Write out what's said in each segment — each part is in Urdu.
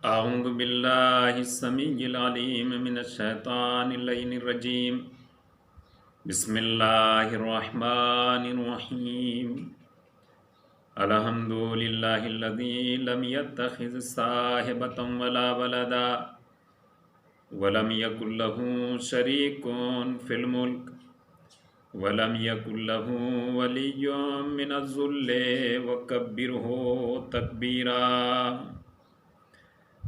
أعوذ بالله السميع العليم من الشيطان اللعين الرجيم. بسم الله الرحمن الرحيم. الحمد لله الذي لم يتخذ صاحبة ولا ولدا ولم يكن له شريك في الملك ولم يكن له ولي من الذل وكبره تكبيرا.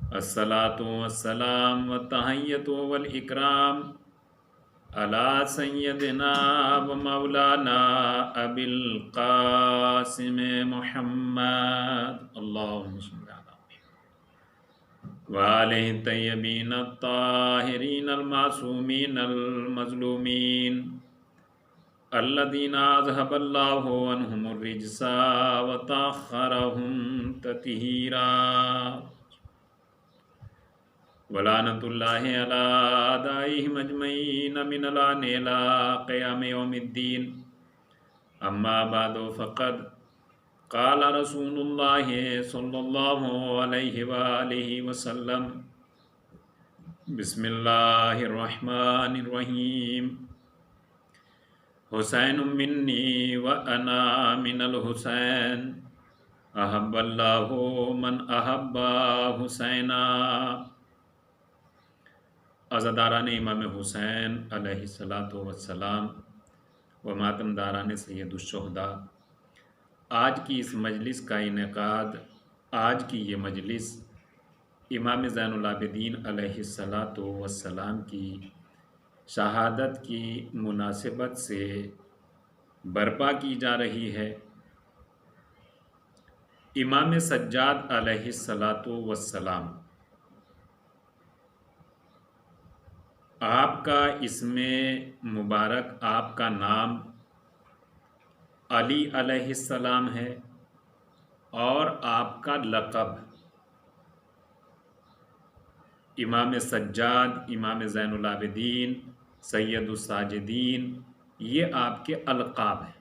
الصلاة والسلام والتحية والإكرام على سيدنا ومولانا أبي القاسم محمد اللهم صل على محمد وآله الطيبين الطاهرين المعصومين المظلومين الذين أذهب الله عنهم الرجس وطهرهم تطهيرا. ولعنة الله على أعدائهم أجمعين من الآن إلى قيام يوم الدين. أما بعد فقد قال رسول الله صلى الله عليه وآله وسلم: بسم الله الرحمن الرحيم. حسین مني وأنا من الحسین أحب الله من أحب حسینا. عزاداران امام حسین علیہ السلام و ماتم داران سید الشہداء، آج کی اس مجلس کا انعقاد، آج کی یہ مجلس امام زین العابدین علیہ السلام کی شہادت کی مناسبت سے برپا کی جا رہی ہے. امام سجاد علیہ السلام، آپ کا اسم مبارک، آپ کا نام علی علیہ السلام ہے اور آپ کا لقب امام سجاد، امام زین العابدین، سید الساجدین، یہ آپ کے القاب ہیں.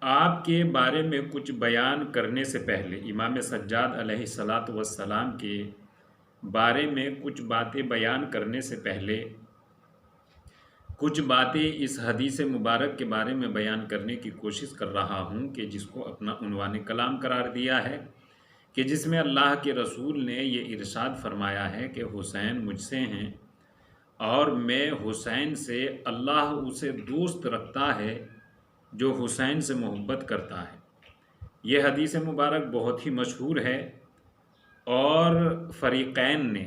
آپ کے بارے میں کچھ بیان کرنے سے پہلے، امام سجاد علیہ السلام کے بارے میں کچھ باتیں بیان کرنے سے پہلے، کچھ باتیں اس حدیث مبارک کے بارے میں بیان کرنے کی کوشش کر رہا ہوں کہ جس کو اپنا عنوان کلام قرار دیا ہے، کہ جس میں اللہ کے رسول نے یہ ارشاد فرمایا ہے کہ حسین مجھ سے ہیں اور میں حسین سے، اللہ اسے دوست رکھتا ہے جو حسین سے محبت کرتا ہے. یہ حدیث مبارک بہت ہی مشہور ہے اور فریقین نے،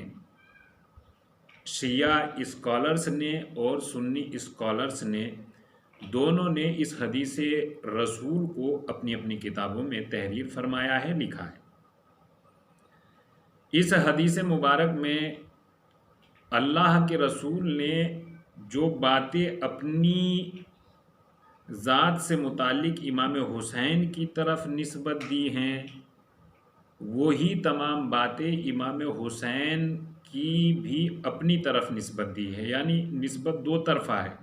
شیعہ اسکالرز نے اور سنی اسکالرز نے، دونوں نے اس حدیث رسول کو اپنی اپنی کتابوں میں تحریر فرمایا ہے، لکھا ہے. اس حدیث مبارک میں اللہ کے رسول نے جو باتیں اپنی ذات سے متعلق امام حسین کی طرف نسبت دی ہیں، وہی تمام باتیں امام حسین کی بھی اپنی طرف نسبت دی ہے. یعنی نسبت دو طرفہ ہے،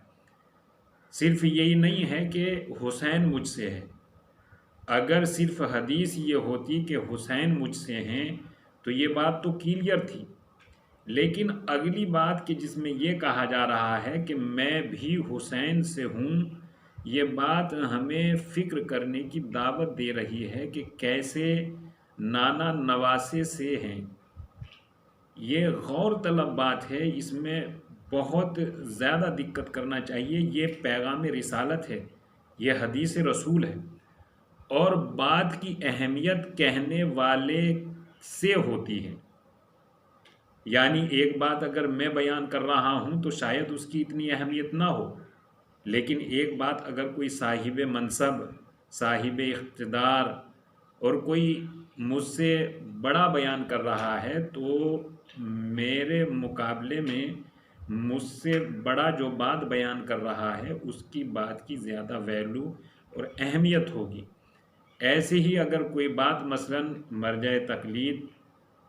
صرف یہی نہیں ہے کہ حسین مجھ سے ہے. اگر صرف حدیث یہ ہوتی کہ حسین مجھ سے ہیں تو یہ بات تو کلیئر تھی، لیکن اگلی بات کہ جس میں یہ کہا جا رہا ہے کہ میں بھی حسین سے ہوں، یہ بات ہمیں فکر کرنے کی دعوت دے رہی ہے کہ کیسے نانا نواسے سے ہیں. یہ غور طلب بات ہے، اس میں بہت زیادہ دقت کرنا چاہیے. یہ پیغام رسالت ہے، یہ حدیث رسول ہے، اور بات کی اہمیت کہنے والے سے ہوتی ہے. یعنی ایک بات اگر میں بیان کر رہا ہوں تو شاید اس کی اتنی اہمیت نہ ہو، لیکن ایک بات اگر کوئی صاحب منصب، صاحب اقتدار اور کوئی مجھ سے بڑا بیان کر رہا ہے تو میرے مقابلے میں مجھ سے بڑا جو بات بیان کر رہا ہے اس کی بات کی زیادہ ویلیو اور اہمیت ہوگی. ایسے ہی اگر کوئی بات مثلاً مرجع تقلید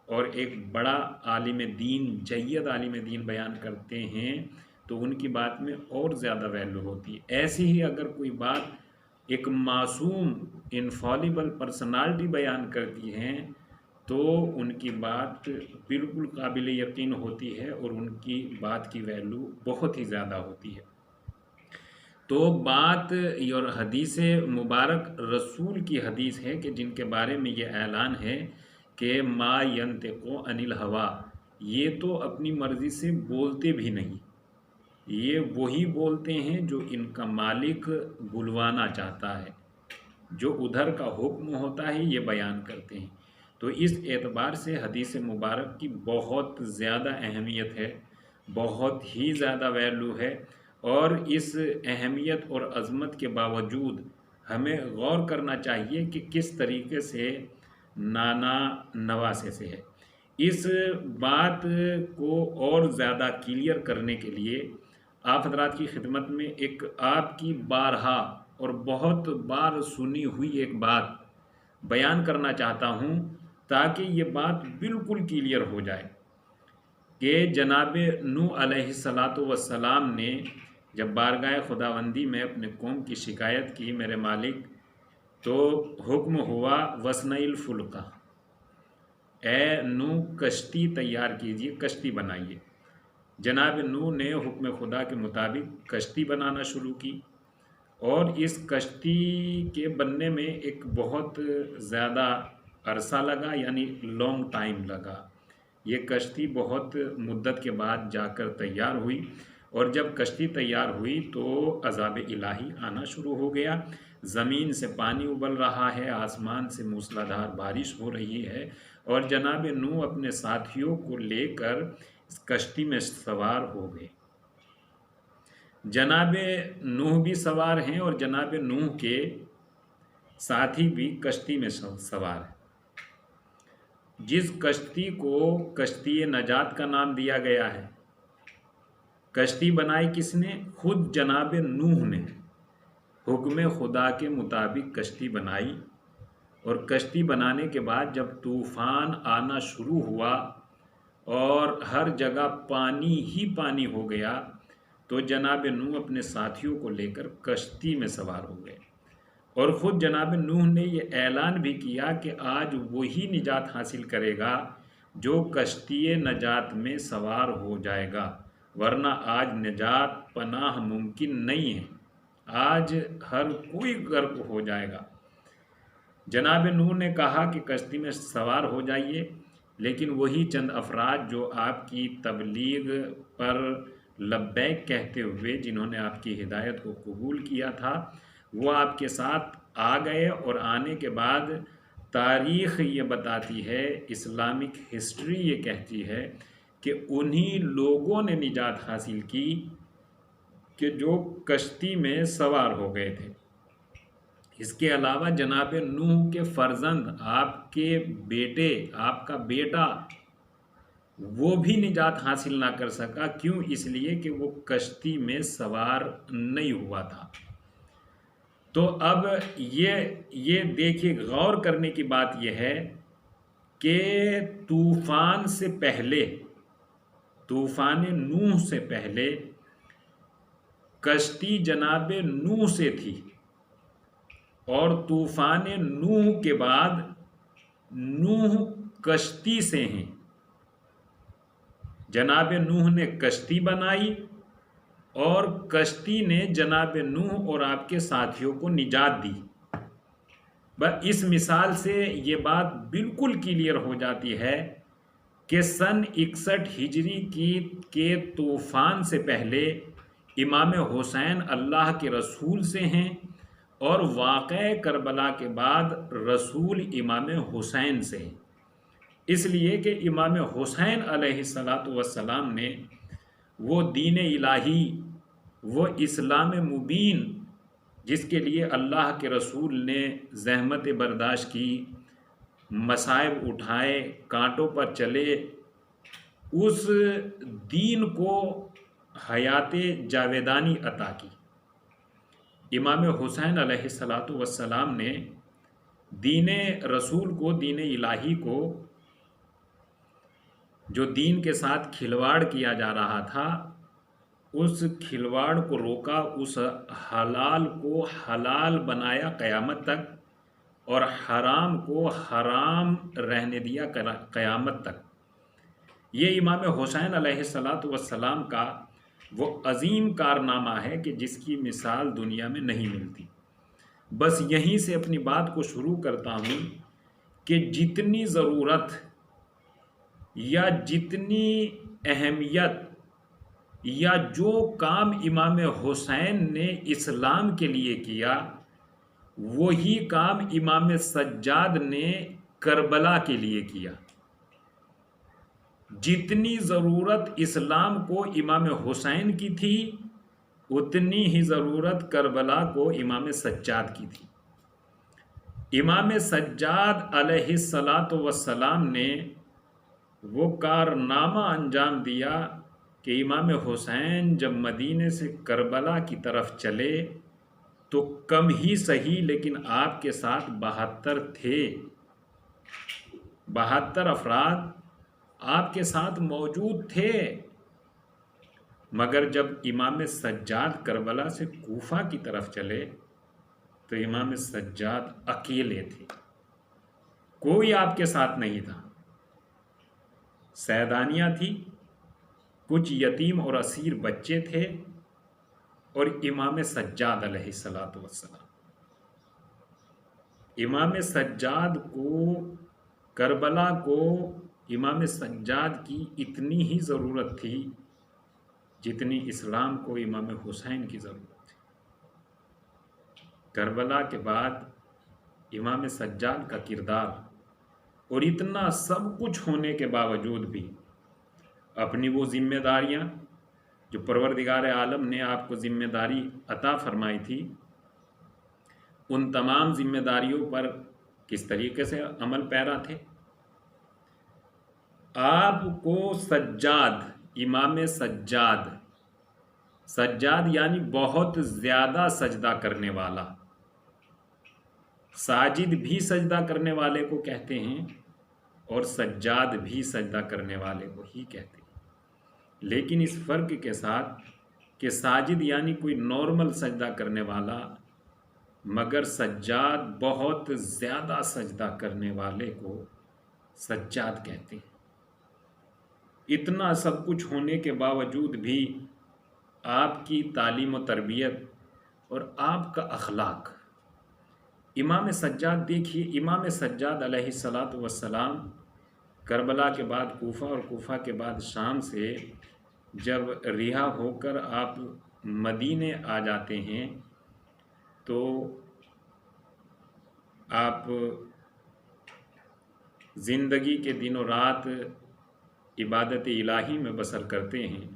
اور ایک بڑا عالم دین، جید عالم دین بیان کرتے ہیں تو ان کی بات میں اور زیادہ ویلیو ہوتی ہے. ایسے ہی اگر کوئی بات ایک معصوم انفالیبل پرسنالٹی بیان کرتی ہیں تو ان کی بات بالکل قابل یقین ہوتی ہے اور ان کی بات کی ویلیو بہت ہی زیادہ ہوتی ہے۔ تو بات اور حدیث مبارک رسول کی حدیث ہے کہ جن کے بارے میں یہ اعلان ہے کہ ما ینطق عن الہوا، یہ تو اپنی مرضی سے بولتے بھی نہیں، یہ وہی بولتے ہیں جو ان کا مالک بلوانا چاہتا ہے، جو ادھر کا حکم ہوتا ہے یہ بیان کرتے ہیں۔ تو اس اعتبار سے حدیث مبارک کی بہت زیادہ اہمیت ہے، بہت ہی زیادہ ویلیو ہے، اور اس اہمیت اور عظمت کے باوجود ہمیں غور کرنا چاہیے کہ کس طریقے سے نانا نواسے سے ہے۔ اس بات کو اور زیادہ کلیئر کرنے کے لیے آپ حضرات کی خدمت میں ایک آپ کی بارہا اور بہت بار سنی ہوئی ایک بات بیان کرنا چاہتا ہوں تاکہ یہ بات بالکل کلیئر ہو جائے کہ جناب نوح علیہ السلام نے جب بارگاہ خداوندی میں اپنے قوم کی شکایت کی، میرے مالک، تو حکم ہوا وصنع الفلک، اے نوح کشتی تیار کیجیے، کشتی بنائیے۔ جناب نوح نے حکم خدا کے مطابق کشتی بنانا شروع کی، اور اس کشتی کے بننے میں ایک بہت زیادہ عرصہ لگا، یعنی لانگ ٹائم لگا۔ یہ کشتی بہت مدت کے بعد جا کر تیار ہوئی، اور جب کشتی تیار ہوئی تو عذاب الہی آنا شروع ہو گیا۔ زمین سے پانی ابل رہا ہے، آسمان سے موسلادھار بارش ہو رہی ہے، اور جناب نوح اپنے ساتھیوں کو لے کر اس کشتی میں سوار ہو گئے۔ جناب نوح بھی سوار ہیں اور جناب نوح کے ساتھی بھی کشتی میں سوار ہیں۔ جس کشتی کو کشتی نجات کا نام دیا گیا ہے، کشتی بنائی کس نے؟ خود جناب نوح نے حکم خدا کے مطابق کشتی بنائی، اور کشتی بنانے کے بعد جب طوفان آنا شروع ہوا اور ہر جگہ پانی ہی پانی ہو گیا، تو جناب نوح اپنے ساتھیوں کو لے کر کشتی میں سوار ہو گئے، اور خود جناب نوح نے یہ اعلان بھی کیا کہ آج وہی نجات حاصل کرے گا جو کشتی نجات میں سوار ہو جائے گا، ورنہ آج نجات پناہ ممکن نہیں ہے، آج ہر کوئی غرق ہو جائے گا۔ جناب نوح نے کہا کہ کشتی میں سوار ہو جائیے، لیکن وہی چند افراد جو آپ کی تبلیغ پر لبیک کہتے ہوئے، جنہوں نے آپ کی ہدایت کو قبول کیا تھا، وہ آپ کے ساتھ آ گئے، اور آنے کے بعد تاریخ یہ بتاتی ہے، اسلامک ہسٹری یہ کہتی ہے کہ انہی لوگوں نے نجات حاصل کی کہ جو کشتی میں سوار ہو گئے تھے۔ اس کے علاوہ جناب نوح کے فرزند، آپ کے بیٹے، آپ کا بیٹا، وہ بھی نجات حاصل نہ کر سکا۔ کیوں؟ اس لیے کہ وہ کشتی میں سوار نہیں ہوا تھا۔ تو اب یہ دیکھیے، غور کرنے کی بات یہ ہے کہ طوفان سے پہلے، طوفان نوح سے پہلے کشتی جناب نوح سے تھی، اور طوفان نوح کے بعد نوح کشتی سے ہیں۔ جناب نوح نے کشتی بنائی، اور کشتی نے جناب نوح اور آپ کے ساتھیوں کو نجات دی۔ بس اس مثال سے یہ بات بالکل کلیئر ہو جاتی ہے کہ سن 61 ہجری کے طوفان سے پہلے امام حسین اللہ کے رسول سے ہیں، اور واقعہ کربلا کے بعد رسول امام حسین سے ہیں۔ اس لیے کہ امام حسین علیہ السلام نے وہ دین الہی، وہ اسلام مبین، جس کے لیے اللہ کے رسول نے زحمت برداشت کی، مصائب اٹھائے، کانٹوں پر چلے، اس دین کو حیات جاویدانی عطا کی۔ امام حسین علیہ السلام نے دین رسول کو، دین الہی کو، جو دین کے ساتھ کھلواڑ کیا جا رہا تھا، اس کھلواڑ کو روکا، اس حلال کو حلال بنایا قیامت تک، اور حرام کو حرام رہنے دیا قیامت تک۔ یہ امام حسین علیہ السلام کا وہ عظیم کارنامہ ہے کہ جس کی مثال دنیا میں نہیں ملتی۔ بس یہیں سے اپنی بات کو شروع کرتا ہوں کہ جتنی ضرورت یا جتنی اہمیت یا جو کام امام حسین نے اسلام کے لیے کیا، وہی کام امام سجاد نے کربلا کے لیے کیا۔ جتنی ضرورت اسلام کو امام حسین کی تھی، اتنی ہی ضرورت کربلا کو امام سجاد کی تھی۔ امام سجاد علیہ السلام نے وہ کارنامہ انجام دیا کہ امام حسین جب مدینے سے کربلا کی طرف چلے تو کم ہی صحیح لیکن آپ کے ساتھ 72 تھے، 72 افراد آپ کے ساتھ موجود تھے۔ مگر جب امام سجاد کربلا سے کوفہ کی طرف چلے تو امام سجاد اکیلے تھے، کوئی آپ کے ساتھ نہیں تھا۔ سیدانیاں تھی، کچھ یتیم اور اسیر بچے تھے، اور امام سجاد علیہ السلام۔ امام سجاد کو کربلا کو امام سجاد کی اتنی ہی ضرورت تھی جتنی اسلام کو امام حسین کی ضرورت تھی۔ کربلا کے بعد امام سجاد کا کردار، اور اتنا سب کچھ ہونے کے باوجود بھی اپنی وہ ذمہ داریاں جو پروردگار عالم نے آپ کو ذمہ داری عطا فرمائی تھی، ان تمام ذمہ داریوں پر کس طریقے سے عمل پیرا تھے۔ آپ کو سجاد، امام سجاد، سجاد یعنی بہت زیادہ سجدہ کرنے والا، ساجد بھی سجدہ کرنے والے کو کہتے ہیں اور سجاد بھی سجدہ کرنے والے کو ہی کہتے ہیں، لیکن اس فرق کے ساتھ کہ ساجد یعنی کوئی نارمل سجدہ کرنے والا، مگر سجاد بہت زیادہ سجدہ کرنے والے کو سجاد کہتے ہیں۔ اتنا سب کچھ ہونے کے باوجود بھی آپ کی تعلیم و تربیت اور آپ کا اخلاق، امام سجاد دیکھیے، امام سجاد علیہ السلام کربلا کے بعد کوفہ اور کوفہ کے بعد شام سے جب رہا ہو کر آپ مدینے آ جاتے ہیں تو آپ زندگی کے دن و رات عبادت الہی میں بسر کرتے ہیں،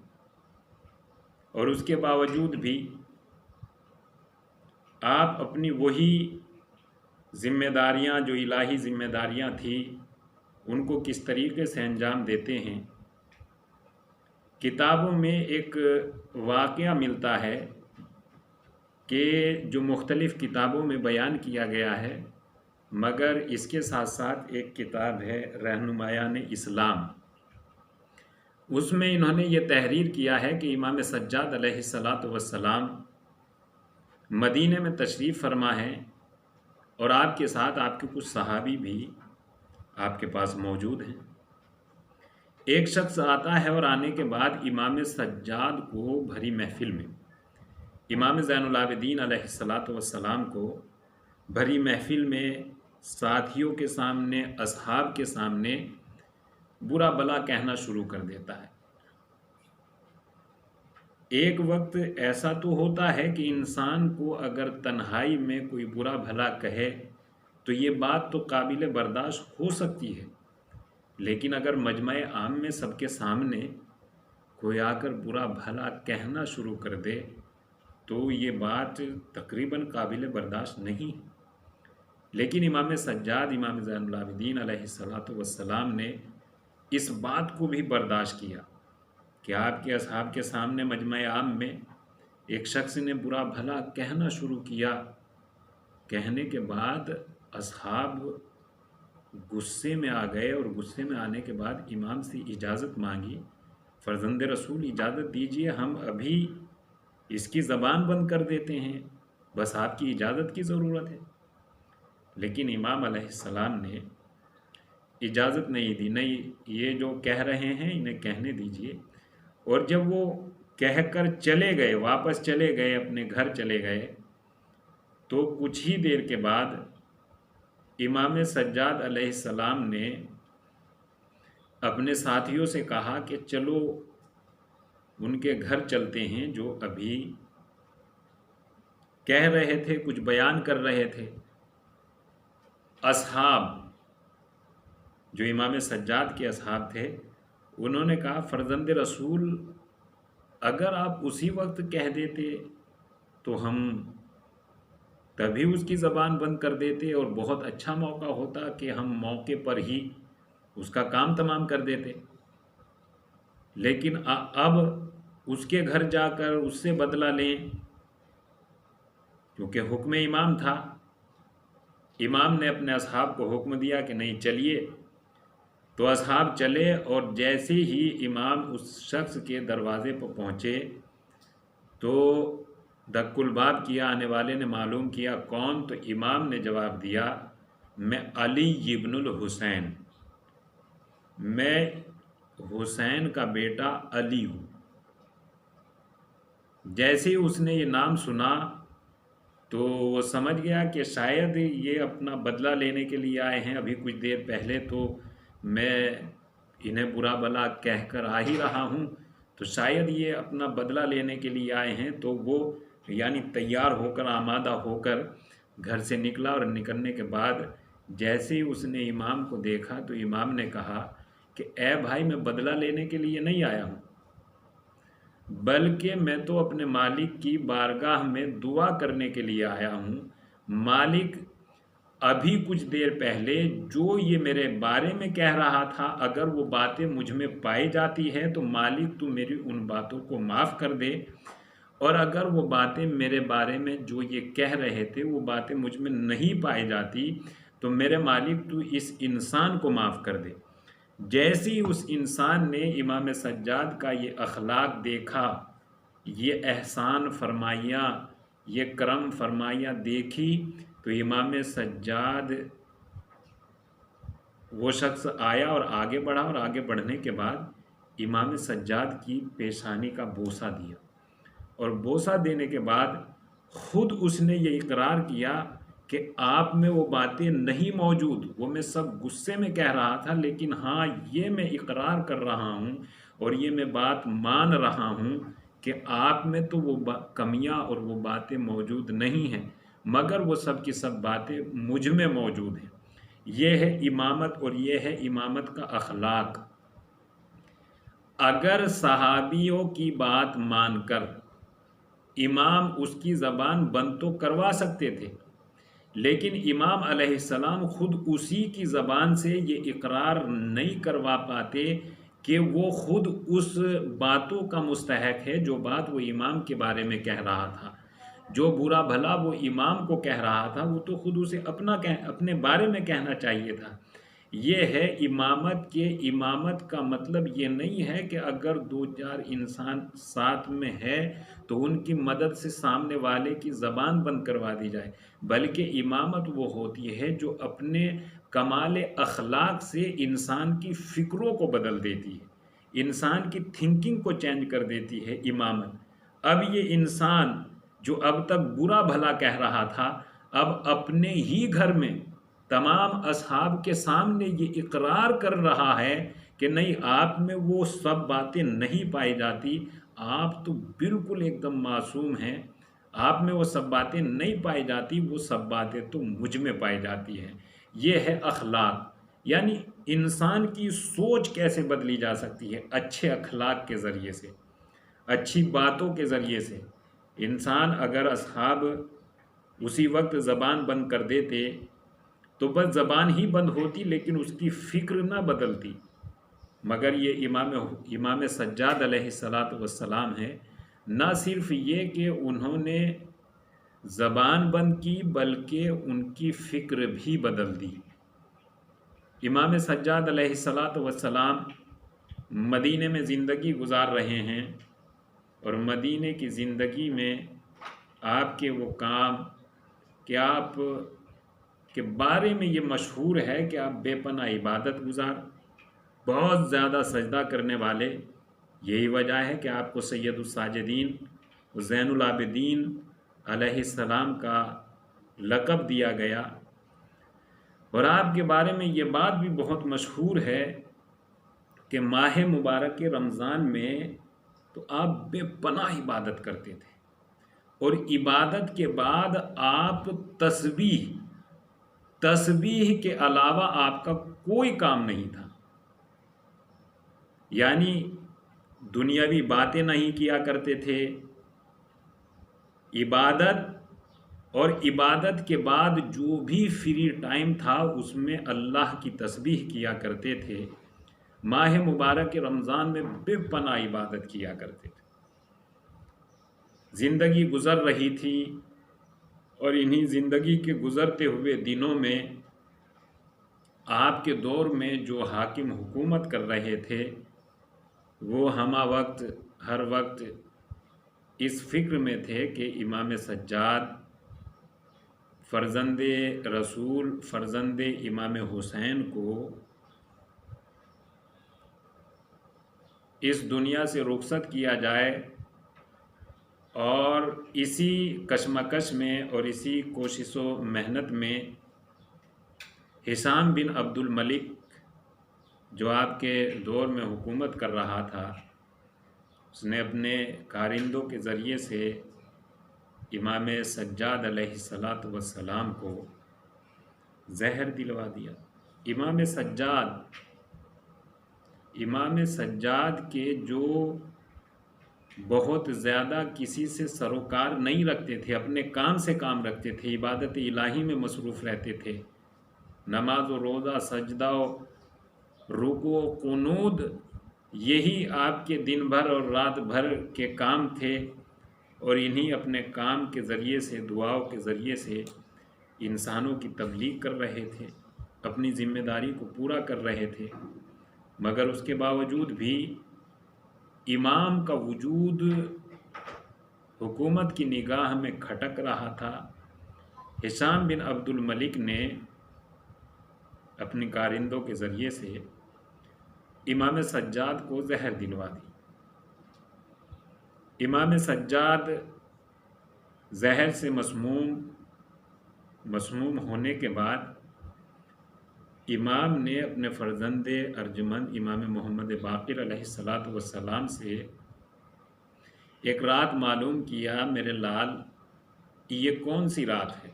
اور اس کے باوجود بھی آپ اپنی وہی ذمہ داریاں جو الہی ذمہ داریاں تھیں ان کو کس طریقے سے انجام دیتے ہیں۔ کتابوں میں ایک واقعہ ملتا ہے کہ جو مختلف کتابوں میں بیان کیا گیا ہے، مگر اس کے ساتھ ساتھ ایک کتاب ہے رہنمایان اسلام، اس میں انہوں نے یہ تحریر کیا ہے کہ امام سجاد علیہ السلام مدینے میں تشریف فرما ہے، اور آپ کے ساتھ آپ کے کچھ صحابی بھی آپ کے پاس موجود ہیں۔ ایک شخص آتا ہے اور آنے کے بعد امام سجاد کو بھری محفل میں، امام زین العابدین علیہ السلام کو بھری محفل میں ساتھیوں کے سامنے، اصحاب کے سامنے برا بھلا کہنا شروع کر دیتا ہے۔ ایک وقت ایسا تو ہوتا ہے کہ انسان کو اگر تنہائی میں کوئی برا بھلا کہے تو یہ بات تو قابل برداشت ہو سکتی ہے، لیکن اگر مجمع عام میں سب کے سامنے کوئی آ کر برا بھلا کہنا شروع کر دے تو یہ بات تقریباً قابل برداشت نہیں ہے۔ لیکن امام سجاد، امام زین العابدین علیہ السلام نے اس بات کو بھی برداشت کیا کہ آپ کے اصحاب کے سامنے مجمع عام میں ایک شخص نے برا بھلا کہنا شروع کیا۔ کہنے کے بعد اصحاب غصے میں آ گئے، اور غصے میں آنے کے بعد امام سے اجازت مانگی، فرزند رسول اجازت دیجئے، ہم ابھی اس کی زبان بند کر دیتے ہیں، بس آپ کی اجازت کی ضرورت ہے۔ لیکن امام علیہ السلام نے اجازت نہیں دی، نہیں یہ جو کہہ رہے ہیں انہیں کہنے دیجئے۔ اور جب وہ کہہ کر چلے گئے، واپس چلے گئے، اپنے گھر چلے گئے، تو کچھ ہی دیر کے بعد امام سجاد علیہ السلام نے اپنے ساتھیوں سے کہا کہ چلو ان کے گھر چلتے ہیں جو ابھی کہہ رہے تھے، کچھ بیان کر رہے تھے۔ اصحاب جو امام سجاد کے اصحاب تھے انہوں نے کہا فرزند رسول اگر آپ اسی وقت کہہ دیتے تو ہم تبھی اس کی زبان بند کر دیتے اور بہت اچھا موقع ہوتا کہ ہم موقع پر ہی اس کا کام تمام کر دیتے، لیکن اب اس کے گھر جا کر اس سے بدلہ لیں، کیونکہ حکم امام تھا۔ امام نے اپنے اصحاب کو حکم دیا کہ نہیں چلیے، تو اصحاب چلے، اور جیسے ہی امام اس شخص کے دروازے پر پہنچے تو دق الباب کیا، آنے والے نے معلوم کیا کون، تو امام نے جواب دیا میں علی ابن الحسین، میں حسین کا بیٹا علی ہوں۔ جیسے ہی اس نے یہ نام سنا تو وہ سمجھ گیا کہ شاید یہ اپنا بدلہ لینے کے لیے آئے ہیں، ابھی کچھ دیر پہلے تو میں انہیں برا بلا کہہ کر آ ہی رہا ہوں، تو شاید یہ اپنا بدلہ لینے کے لیے آئے ہیں۔ تو وہ یعنی تیار ہو کر، آمادہ ہو کر گھر سے نکلا، اور نکلنے کے بعد جیسے ہی اس نے امام کو دیکھا تو امام نے کہا کہ اے بھائی میں بدلہ لینے کے لیے نہیں آیا ہوں، بلکہ میں تو اپنے مالک کی بارگاہ میں دعا کرنے کے لیے آیا ہوں۔ مالک ابھی کچھ دیر پہلے جو یہ میرے بارے میں کہہ رہا تھا، اگر وہ باتیں مجھ میں پائی جاتی ہے تو مالک تو میری ان باتوں کو معاف کر دے، اور اگر وہ باتیں میرے بارے میں جو یہ کہہ رہے تھے وہ باتیں مجھ میں نہیں پائی جاتی تو میرے مالک تو اس انسان کو معاف کر دے۔ جیسی اس انسان نے امام سجاد کا یہ اخلاق دیکھا، یہ احسان فرمائیاں، یہ کرم فرمائیاں دیکھی، تو امام سجاد وہ شخص آیا اور آگے بڑھا، اور آگے بڑھنے کے بعد امام سجاد کی پیشانی کا بوسہ دیا، اور بوسہ دینے کے بعد خود اس نے یہ اقرار کیا کہ آپ میں وہ باتیں نہیں موجود، وہ میں سب غصے میں کہہ رہا تھا، لیکن ہاں یہ میں اقرار کر رہا ہوں اور یہ میں بات مان رہا ہوں کہ آپ میں تو وہ کمیاں اور وہ باتیں موجود نہیں ہیں، مگر وہ سب کی سب باتیں مجھ میں موجود ہیں۔ یہ ہے امامت، اور یہ ہے امامت کا اخلاق۔ اگر صحابیوں کی بات مان کر امام اس کی زبان بند تو کروا سکتے تھے، لیکن امام علیہ السلام خود اسی کی زبان سے یہ اقرار نہیں کروا پاتے کہ وہ خود اس باتوں کا مستحق ہے جو بات وہ امام کے بارے میں کہہ رہا تھا، جو برا بھلا وہ امام کو کہہ رہا تھا وہ تو خود اسے اپنے بارے میں کہنا چاہیے تھا۔ یہ ہے امامت کے امامت کا مطلب یہ نہیں ہے کہ اگر دو چار انسان ساتھ میں ہے تو ان کی مدد سے سامنے والے کی زبان بند کروا دی جائے، بلکہ امامت وہ ہوتی ہے جو اپنے کمال اخلاق سے انسان کی فکروں کو بدل دیتی ہے، انسان کی تھنکنگ کو چینج کر دیتی ہے امامت۔ اب یہ انسان جو اب تک برا بھلا کہہ رہا تھا، اب اپنے ہی گھر میں تمام اصحاب کے سامنے یہ اقرار کر رہا ہے کہ نہیں، آپ میں وہ سب باتیں نہیں پائی جاتی، آپ تو بالکل ایک دم معصوم ہیں، آپ میں وہ سب باتیں نہیں پائی جاتی، وہ سب باتیں تو مجھ میں پائی جاتی ہیں۔ یہ ہے اخلاق، یعنی انسان کی سوچ کیسے بدلی جا سکتی ہے، اچھے اخلاق کے ذریعے سے، اچھی باتوں کے ذریعے سے۔ انسان اگر اصحاب اسی وقت زبان بند کر دیتے تو بس زبان ہی بند ہوتی، لیکن اس کی فکر نہ بدلتی، مگر یہ امام سجاد علیہ السلام ہے، نہ صرف یہ کہ انہوں نے زبان بند کی بلکہ ان کی فکر بھی بدل دی۔ امام سجاد علیہ السلام مدینے میں زندگی گزار رہے ہیں، اور مدینے کی زندگی میں آپ کے وہ کام کہ آپ کے بارے میں یہ مشہور ہے کہ آپ بے پناہ عبادت گزار، بہت زیادہ سجدہ کرنے والے. یہی وجہ ہے کہ آپ کو سید الساجدین زین العابدین علیہ السلام کا لقب دیا گیا. اور آپ کے بارے میں یہ بات بھی بہت مشہور ہے کہ ماہ مبارک رمضان میں تو آپ بے پناہ عبادت کرتے تھے، اور عبادت کے بعد آپ تسبیح کے علاوہ آپ کا کوئی کام نہیں تھا. یعنی دنیاوی باتیں نہیں کیا کرتے تھے. عبادت کے بعد جو بھی فری ٹائم تھا اس میں اللہ کی تسبیح کیا کرتے تھے. ماہ مبارک رمضان میں بے پناہ عبادت کیا کرتے تھے. زندگی گزر رہی تھی، اور انہی زندگی کے گزرتے ہوئے دنوں میں آپ کے دور میں جو حاکم حکومت کر رہے تھے وہ ہر وقت اس فکر میں تھے کہ امام سجاد فرزند رسول فرزند امام حسین کو اس دنیا سے رخصت کیا جائے. اور اسی کشمکش میں اور اسی کوشش و محنت میں ہشام بن عبد الملک جو آپ کے دور میں حکومت کر رہا تھا، اس نے اپنے کارندوں کے ذریعے سے امام سجاد علیہ السلام کو زہر دلوا دیا. امام سجاد کے جو بہت زیادہ کسی سے سروکار نہیں رکھتے تھے، اپنے کام سے کام رکھتے تھے، عبادت الہی میں مصروف رہتے تھے، نماز و روزہ، سجدہ و رکوع و قنوت، یہی آپ کے دن بھر اور رات بھر کے کام تھے. اور انہی اپنے کام کے ذریعے سے، دعاؤں کے ذریعے سے انسانوں کی تبلیغ کر رہے تھے، اپنی ذمہ داری کو پورا کر رہے تھے. مگر اس کے باوجود بھی امام کا وجود حکومت کی نگاہ میں کھٹک رہا تھا. ہشام بن عبد الملک نے اپنی کارندوں کے ذریعے سے امام سجاد کو زہر دلوا دی. امام سجاد زہر سے مسموم ہونے کے بعد امام نے اپنے فرزند ارجمند امام محمد باقر علیہ السلام سے ایک رات معلوم کیا، میرے لال یہ کون سی رات ہے؟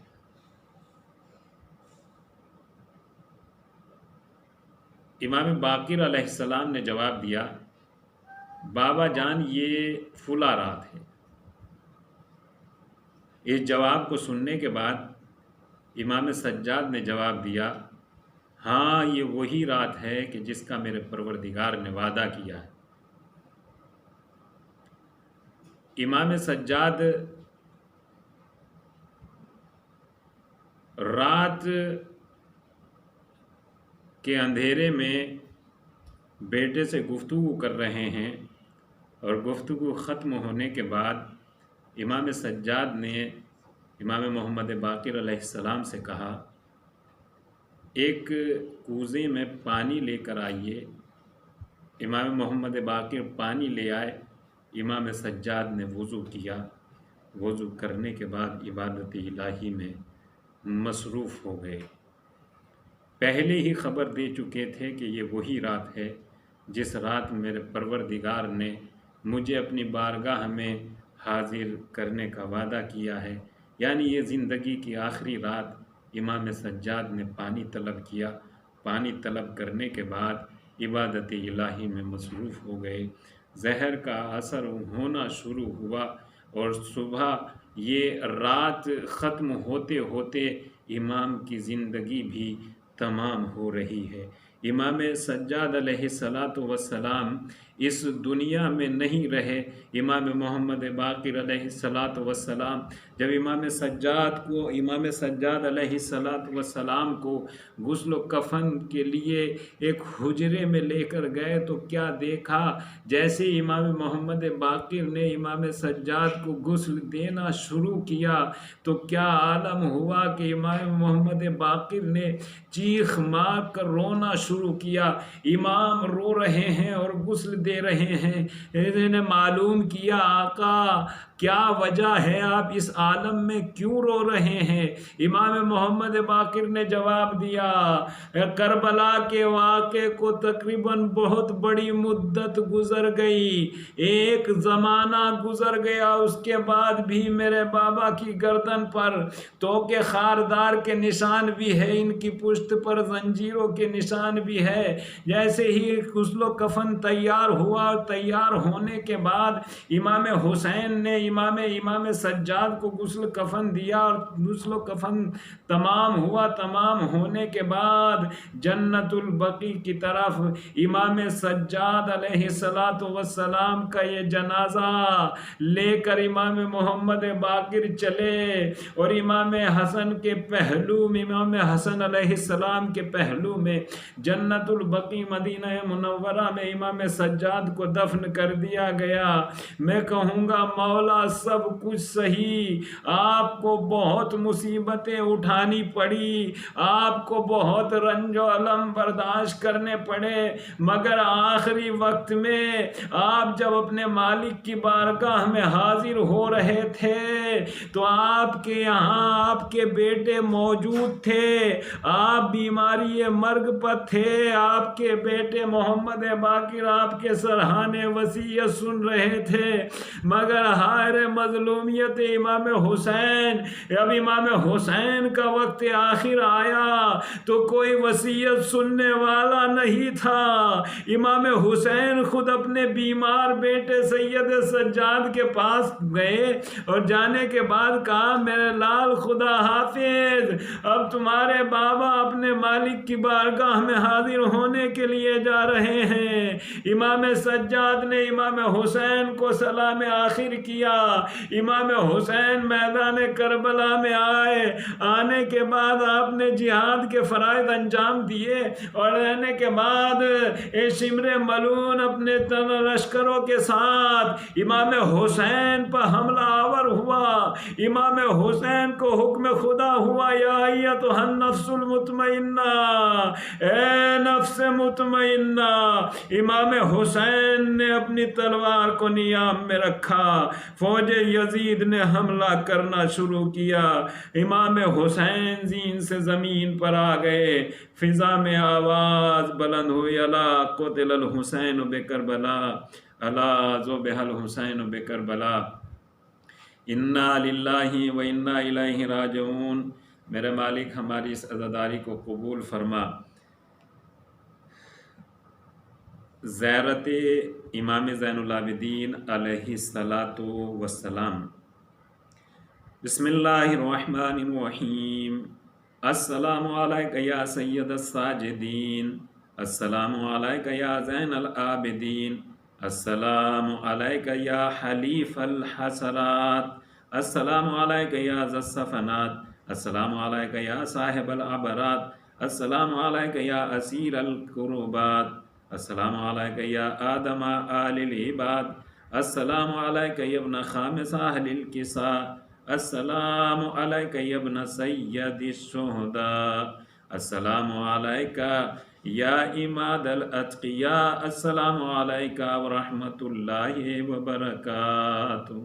امام باقر علیہ السلام نے جواب دیا، بابا جان یہ فلاں رات ہے. اس جواب کو سننے کے بعد امام سجاد نے جواب دیا، ہاں یہ وہی رات ہے کہ جس کا میرے پروردگار نے وعدہ کیا ہے. امام سجاد رات کے اندھیرے میں بیٹے سے گفتگو کر رہے ہیں، اور گفتگو ختم ہونے کے بعد امام سجاد نے امام محمد باقر علیہ السلام سے کہا، ایک کوزے میں پانی لے کر آئیے. امام محمد باقر پانی لے آئے. امام سجاد نے وضو کیا. وضو کرنے کے بعد عبادت الہی میں مصروف ہو گئے. پہلے ہی خبر دے چکے تھے کہ یہ وہی رات ہے جس رات میرے پروردگار نے مجھے اپنی بارگاہ میں حاضر کرنے کا وعدہ کیا ہے. یعنی یہ زندگی کی آخری رات امام سجاد نے پانی طلب کیا. پانی طلب کرنے کے بعد عبادت الہی میں مصروف ہو گئے. زہر کا اثر ہونا شروع ہوا، اور صبح یہ رات ختم ہوتے ہوتے امام کی زندگی بھی تمام ہو رہی ہے. امام سجاد علیہ الصلاۃ والسلام اس دنیا میں نہیں رہے، امام محمد باقر علیہ الصلاۃ والسلام جب امام سجاد علیہ الصلاۃ والسلام کو غسل و کفن کے لیے ایک حجرے میں لے کر گئے تو کیا دیکھا، جیسے امام محمد باقر نے امام سجاد کو غسل دینا شروع کیا تو کیا عالم ہوا کہ امام محمد باقر نے چیخ مار کر رونا شروع کیا، امام رو رہے ہیں اور غسل دے رہے ہیں۔ انہوں نے معلوم کیا آقا کیا وجہ ہے، آپ اس عالم میں کیوں رو رہے ہیں؟ امام محمد باقر نے جواب دیا، کربلا کے واقعے کو تقریباً بہت بڑی مدت گزر گئی، ایک زمانہ گزر گیا، اس کے بعد بھی میرے بابا کی گردن پر توکے خاردار کے نشان بھی ہے، ان کی پشت پر زنجیروں کے نشان بھی ہے۔ جیسے ہی غسل و کفن تیار ہوا اور تیار ہونے کے بعد امام حسین نے امام سجاد کو غسل کفن دیا اور غسل و کفن تمام ہوا، تمام ہونے کے بعد جنت البقیع کی طرف امام سجاد علیہ الصلاۃ والسلام کا یہ جنازہ لے کر امام محمد باقر چلے اور امام حسن کے پہلو میں، امام حسن علیہ السلام کے پہلو میں جنت البقیع مدینہ منورہ میں امام سجاد کو دفن کر دیا گیا۔ میں کہوں گا مولا سب کچھ صحیح، آپ کو بہت مصیبتیں اٹھانی پڑی، آپ کو بہت رنج و الم برداشت کرنے پڑے، مگر آخری وقت میں آپ جب اپنے مالک کی بارگاہ میں حاضر ہو رہے تھے تو آپ کے یہاں آپ کے بیٹے موجود تھے، آپ بیماری مرگ پر تھے، آپ کے بیٹے محمد باقر آپ کے سرحانے وصیت سن رہے تھے، مگر ہائے مظلومیت امام حسین، اب امام حسین کا وقت آخر آیا تو کوئی وصیت سننے والا نہیں تھا۔ امام حسین خود اپنے بیمار بیٹے سید سجاد کے پاس گئے اور جانے کے بعد کہا میرے لال خدا حافظ، اب تمہارے بابا اپنے مالک کی بارگاہ میں حاضر ہونے کے لیے جا رہے ہیں۔ امام سجاد نے امام حسین کو سلام آخر کیا، امام حسین میدان کربلا میں آنے کے بعد آپ نے جہاد کے فرائض انجام دیے اور رہنے کے بعد شمر ملون اپنے لشکروں کے ساتھ امام حسین پر حملہ آور ہوا، امام حسین کو حکم خدا ہوا یا ایتھا النفس المطمئنہ، اے نفس مطمئنہ، امام حسین نے اپنی تلوار کو نیام میں رکھا، فوج یزید نے حملہ کرنا شروع کیا، امام حسین زین سے زمین پر آ گئے، فضا میں آواز بلند ہوئی، الا قتل الحسین بکربلا، الا ذبح الحسین بکربلا، انا للہ و انا الیہ راجعون۔ میرے مالک ہماری اس عزاداری کو قبول فرما۔ زیارت امام زین العابدین علیہ الصلاۃ والسلام۔ بسم اللہ الرحمن الرحیم۔ السلام علیک یا سید الساجدین، السلام علیک یا زین العابدین، السلام علیک یا حلیف الحسرات، السلام علیک یا ذا الصفنات، السلام علیک یا صاحب العبرات، السلام علیک یا اسیر القربات، السلام علیک یا آدم آل العباد، السلام علیک یا ابن خامس اہل الکساء، السلام علیک یا ابن سید الشہداء، السلام علیک یا اماد الاتقیاء، السلام علیک ورحمۃ اللہ وبرکاتہ۔